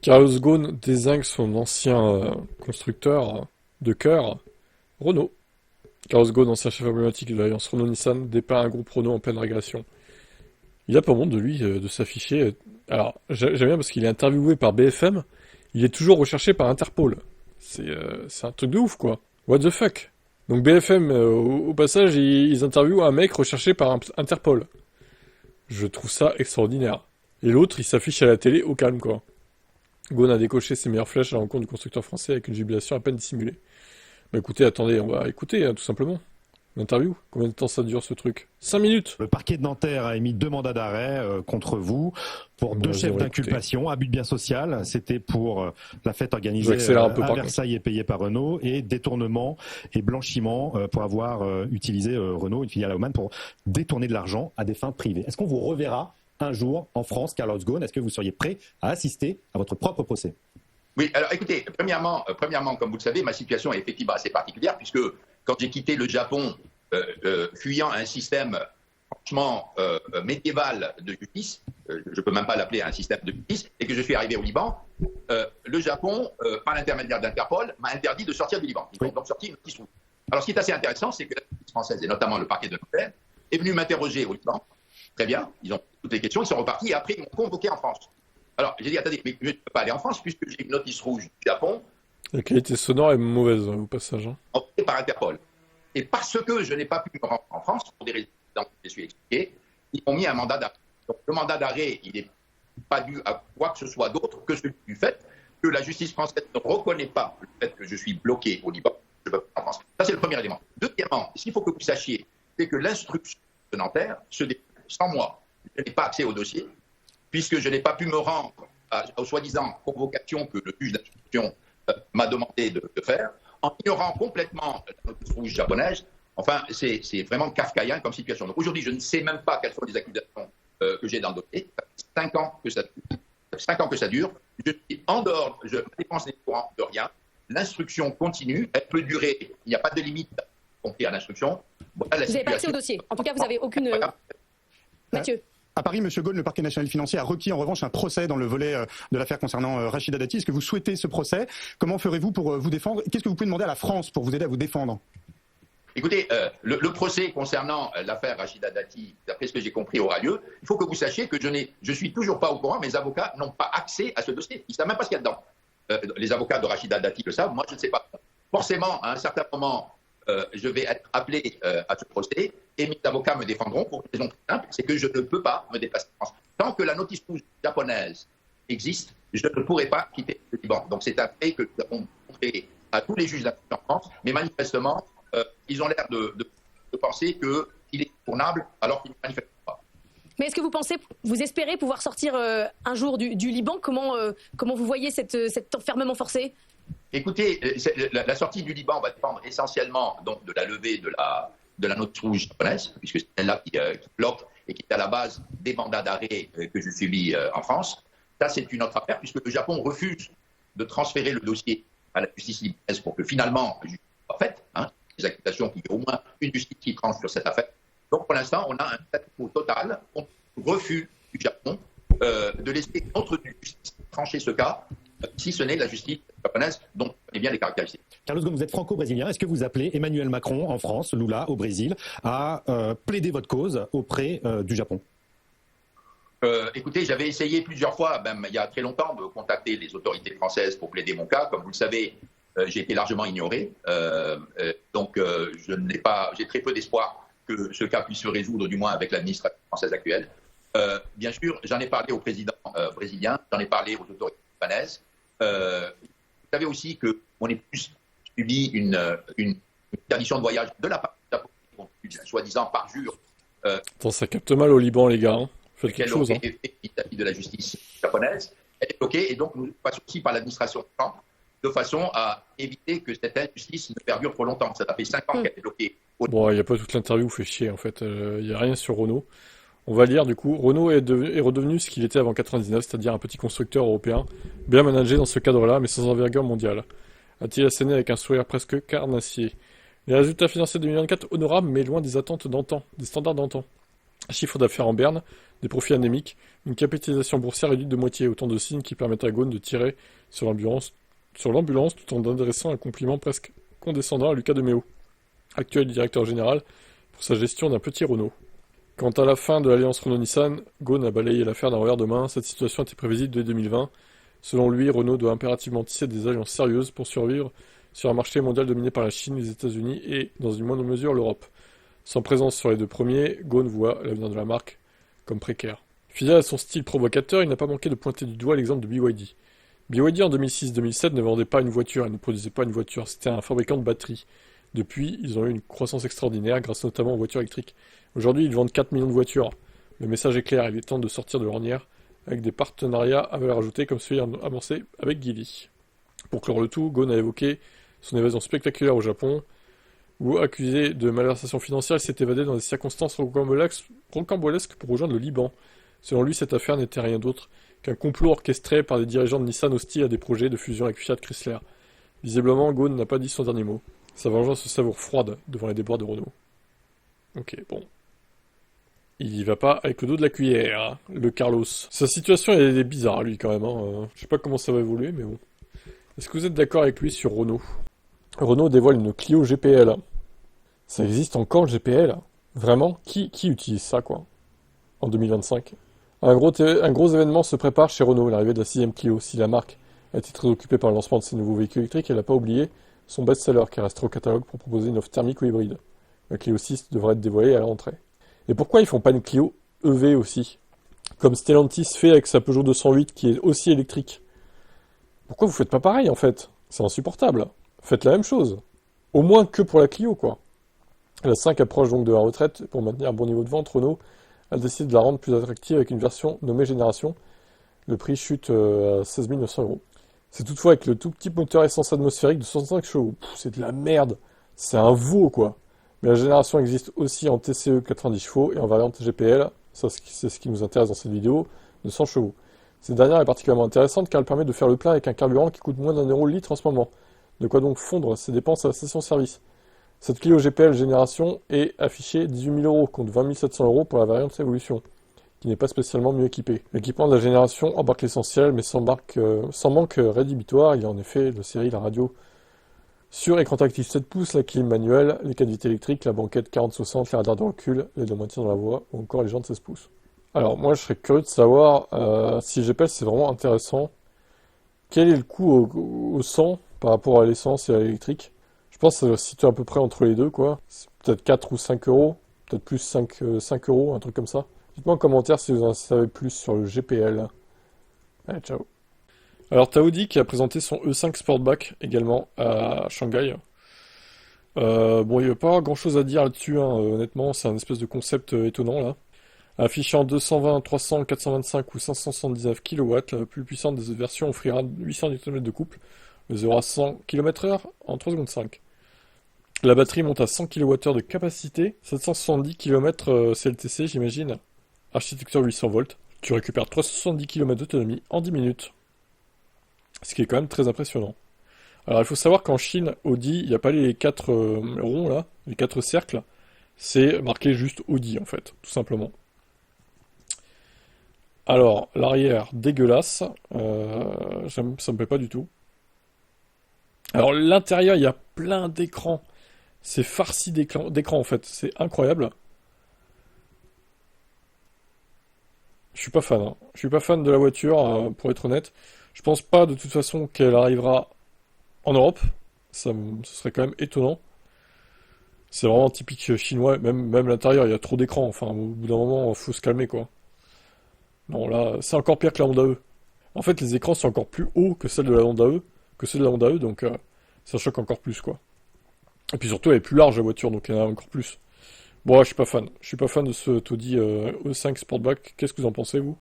Carlos Ghosn désigne son ancien constructeur de cœur, Renault. Carlos Ghosn, ancien chef emblématique de l'alliance Renault-Nissan, dépeint un groupe Renault en pleine régression. Il a pas honte de lui, de s'afficher. Alors, j'aime bien parce qu'il est interviewé par BFM, il est toujours recherché par Interpol. C'est un truc de ouf, quoi. What the fuck? Donc BFM, au passage, ils interviewent un mec recherché par Interpol. Je trouve ça extraordinaire. Et l'autre, il s'affiche à la télé au calme, quoi. Ghosn a décoché ses meilleures flèches à l'encontre du constructeur français avec une jubilation à peine dissimulée. Bah écoutez, attendez, on va écouter, hein, tout simplement. L'interview. Combien de temps ça dure, ce truc? 5 minutes. Le parquet de Nanterre a émis 2 mandats d'arrêt contre vous pour 2 chefs d'inculpation, abus de bien social, c'était pour la fête organisée à Versailles et payée par Renault, et détournement et blanchiment pour avoir utilisé Renault, une filiale à Oman, pour détourner de l'argent à des fins privées. Est-ce qu'on vous reverra un jour en France, Carlos Ghosn? Est-ce que vous seriez prêt à assister à votre propre procès? Oui, alors écoutez, premièrement, comme vous le savez, ma situation est effectivement assez particulière, puisque quand j'ai quitté le Japon, fuyant un système franchement médiéval de justice, je ne peux même pas l'appeler un système de justice, et que je suis arrivé au Liban, le Japon, par l'intermédiaire d'Interpol, m'a interdit de sortir du Liban. Ils ont donc sorti une notice rouge. Alors ce qui est assez intéressant, c'est que la justice française, et notamment le parquet de Nanterre, est venu m'interroger au Liban. Très bien, ils ont toutes les questions, ils sont repartis, et après ils m'ont convoqué en France. Alors, j'ai dit, attendez, mais je ne peux pas aller en France puisque j'ai une notice rouge du Japon. La qualité sonore est mauvaise, au passage. Envoyée par Interpol. Et parce que je n'ai pas pu me rendre en France, pour des raisons que je suis expliqué, ils m'ont mis un mandat d'arrêt. Donc, le mandat d'arrêt, il n'est pas dû à quoi que ce soit d'autre que celui du fait que la justice française ne reconnaît pas le fait que je suis bloqué au Liban. Je peux pas en France. Ça, c'est le premier élément. Deuxièmement, ce qu'il faut que vous sachiez, c'est que l'instruction de Nanterre se déroule sans moi. Je n'ai pas accès au dossier, puisque je n'ai pas pu me rendre aux soi-disant convocations que le juge d'instruction m'a demandé de faire, en ignorant complètement la notice rouge japonaise. Enfin, c'est vraiment kafkaïen comme situation. Donc aujourd'hui, je ne sais même pas quelles sont les accusations que j'ai dans le dossier. Ça fait 5 ans que ça dure. 5 ans que ça dure. Je suis en dehors, je dépense des courants de rien. L'instruction continue, elle peut durer, il n'y a pas de limite compris à l'instruction. Voilà, vous n'avez pas accès au dossier. En tout cas, vous n'avez aucune... Mathieu. À Paris, M. Ghosn, le parquet national financier, a requis en revanche un procès dans le volet de l'affaire concernant Rachida Dati. Est-ce que vous souhaitez ce procès? Comment ferez-vous pour vous défendre? Qu'est-ce que vous pouvez demander à la France pour vous aider à vous défendre? Écoutez, le procès concernant l'affaire Rachida Dati, d'après ce que j'ai compris, aura lieu. Il faut que vous sachiez que je suis toujours pas au courant, mes avocats n'ont pas accès à ce dossier. Ils ne savent même pas ce qu'il y a dedans. Les avocats de Rachida Dati le savent, moi je ne sais pas. Forcément, à un certain moment, je vais être appelé à ce procès et mes avocats me défendront pour une raison très simple, c'est que je ne peux pas me déplacer en France. Tant que la notice rouge japonaise existe, je ne pourrai pas quitter le Liban. Donc c'est un fait que nous avons montré à tous les juges d'instruction en France, mais manifestement, ils ont l'air de penser qu'il est tournable alors qu'ils ne manifestent pas. Mais est-ce que vous espérez pouvoir sortir un jour du Liban? Comment vous voyez cet enfermement forcé? Écoutez, la sortie du Liban va dépendre essentiellement donc, de la levée de la notice rouge japonaise, puisque c'est elle-là qui bloque et qui est à la base des mandats d'arrêt que je subis en France. Ça, c'est une autre affaire, puisque le Japon refuse de transférer le dossier à la justice libanaise pour que finalement la justice soit faite. Les accusations qu'il y ait au moins une justice qui tranche sur cette affaire. Donc pour l'instant, on a un statu quo total, on refuse du Japon de laisser notre justice trancher ce cas, si ce n'est la justice japonaise dont on connaît bien les caractéristiques. Carlos Ghosn, vous êtes franco-brésilien. Est-ce que vous appelez Emmanuel Macron en France, Lula au Brésil, à plaider votre cause auprès du Japon? Écoutez, j'avais essayé plusieurs fois, même il y a très longtemps, de contacter les autorités françaises pour plaider mon cas. Comme vous le savez, j'ai été largement ignoré. Donc, j'ai très peu d'espoir que ce cas puisse se résoudre, du moins avec l'administration française actuelle. Bien sûr, j'en ai parlé au président brésilien, j'en ai parlé aux autorités japonaises. Vous savez aussi qu'on est plus subi une interdiction de voyage de la part du Japon, soi-disant parjure. Attends, ça capte mal au Liban, les gars. Faites quelque chose. Vis-à-vis de la justice japonaise, elle est bloquée et donc nous passons aussi par l'administration de façon à éviter que cette injustice ne perdure trop longtemps. Ça fait 5 ans qu'elle est bloquée. Bon, il n'y a pas toute l'interview, fait chier en fait. Il n'y a rien sur Renault. On va lire du coup. Renault est redevenu ce qu'il était avant 99, c'est-à-dire un petit constructeur européen, bien managé dans ce cadre-là, mais sans envergure mondiale. A-t-il asséné avec un sourire presque carnassier. Les résultats financiers de 2024 honorables, mais loin des attentes d'antan, des standards d'antan. Un chiffre d'affaires en berne, des profits anémiques, une capitalisation boursière réduite de moitié, autant de signes qui permettent à Ghosn de tirer sur l'ambulance tout en adressant un compliment presque condescendant à Luca de Meo, actuel directeur général, pour sa gestion d'un petit Renault. Quant à la fin de l'alliance Renault-Nissan, Ghosn a balayé l'affaire d'un revers de main. Cette situation était prévisible dès 2020. Selon lui, Renault doit impérativement tisser des alliances sérieuses pour survivre sur un marché mondial dominé par la Chine, les États-Unis et, dans une moindre mesure, l'Europe. Sans présence sur les deux premiers, Ghosn voit l'avenir de la marque comme précaire. Fidèle à son style provocateur, il n'a pas manqué de pointer du doigt l'exemple de BYD. BYD en 2006-2007 ne vendait pas une voiture, il ne produisait pas une voiture, c'était un fabricant de batteries. Depuis, ils ont eu une croissance extraordinaire grâce notamment aux voitures électriques. Aujourd'hui, ils vendent 4 millions de voitures. Le message est clair, il est temps de sortir de l'ornière avec des partenariats à valeur ajoutée comme celui amorcé avec Geely. Pour clore le tout, Ghosn a évoqué son évasion spectaculaire au Japon, où, accusé de malversation financière, il s'est évadé dans des circonstances rocambolesques pour rejoindre le Liban. Selon lui, cette affaire n'était rien d'autre qu'un complot orchestré par des dirigeants de Nissan hostiles à des projets de fusion avec Fiat Chrysler. Visiblement, Ghosn n'a pas dit son dernier mot. Sa vengeance se savoure froide devant les déboires de Renault. Ok, bon. Il y va pas avec le dos de la cuillère, hein, le Carlos. Sa situation elle est bizarre, lui, quand même. Hein. Je sais pas comment ça va évoluer, mais bon. Est-ce que vous êtes d'accord avec lui sur Renault? Renault dévoile une Clio GPL. Ça existe encore, le GPL? Vraiment? Qui utilise ça, quoi? En 2025? Un gros événement se prépare chez Renault, l'arrivée de la 6ème Clio. Si la marque a été très occupée par le lancement de ses nouveaux véhicules électriques, elle n'a pas oublié son best-seller qui restera au catalogue pour proposer une offre thermique ou hybride. La Clio 6 devrait être dévoilée à la rentrée. Et pourquoi ils font pas une Clio EV aussi? Comme Stellantis fait avec sa Peugeot 208 qui est aussi électrique. Pourquoi vous faites pas pareil en fait? C'est insupportable. Faites la même chose. Au moins que pour la Clio, quoi. La 5 approche donc de la retraite. Pour maintenir un bon niveau de vente, Renault a décidé de la rendre plus attractive avec une version nommée Génération. Le prix chute à 16 900 €. C'est toutefois avec le tout petit moteur essence atmosphérique de 65 chevaux. C'est de la merde. C'est un veau, quoi. Mais la Génération existe aussi en TCE 90 chevaux et en variante GPL, ça c'est ce qui nous intéresse dans cette vidéo, de 100 chevaux. Cette dernière est particulièrement intéressante car elle permet de faire le plein avec un carburant qui coûte moins d'1 € le litre en ce moment. De quoi donc fondre ses dépenses à la station-service. Cette Clio GPL Génération est affichée 18 000 € contre 20 700 € pour la variante Evolution, qui n'est pas spécialement mieux équipée. L'équipement de la Génération embarque l'essentiel, mais sans manque rédhibitoire. Il y a en effet le série, la radio sur écran tactile 7 pouces, la clim manuelle, les 4 vitesses électriques, la banquette 40-60, les radars de recul, l'aide au maintien dans la voie, ou encore les jantes 16 pouces. Alors moi je serais curieux de savoir si le GPS c'est vraiment intéressant. Quel est le coût au 100 par rapport à l'essence et à l'électrique? Je pense que ça doit se situer à peu près entre les deux, quoi. C'est peut-être 4 ou 5 €, peut-être plus 5 €, un truc comme ça. Dites-moi en commentaire si vous en savez plus sur le GPL. Allez, ciao. Alors Audi qui a présenté son E5 Sportback également à Shanghai. Bon, il n'y a pas grand chose à dire là-dessus, hein. Honnêtement, c'est un espèce de concept étonnant là. Affichant 220, 300, 425 ou 579 kW, la plus puissante des versions offrira 800 Nm de couple, de 0 à 100 km/h en 3 secondes 5. La batterie monte à 100 kWh de capacité, 770 km CLTC j'imagine. Architecture 800 volts. Tu récupères 370 km d'autonomie en 10 minutes. Ce qui est quand même très impressionnant. Alors il faut savoir qu'en Chine, Audi, il n'y a pas les 4 ronds là, les 4 cercles. C'est marqué juste Audi en fait, tout simplement. Alors, l'arrière, dégueulasse. Ça me plaît pas du tout. Alors, l'intérieur, il y a plein d'écrans. C'est farci d'écrans en fait. C'est incroyable. Je suis pas fan. Hein. Je suis pas fan de la voiture, pour être honnête. Je pense pas de toute façon qu'elle arrivera en Europe. Ce serait quand même étonnant. C'est vraiment typique chinois. Même l'intérieur, il y a trop d'écrans. Enfin, au bout d'un moment, faut se calmer, quoi. Non, là, c'est encore pire que la Honda E. En fait, les écrans sont encore plus hauts que ceux de la Honda E, donc ça choque encore plus, quoi. Et puis surtout, elle est plus large, la voiture, donc il y en a encore plus. Bon, je suis pas fan. Je suis pas fan de ce Audi E5 Sportback. Qu'est-ce que vous en pensez, vous?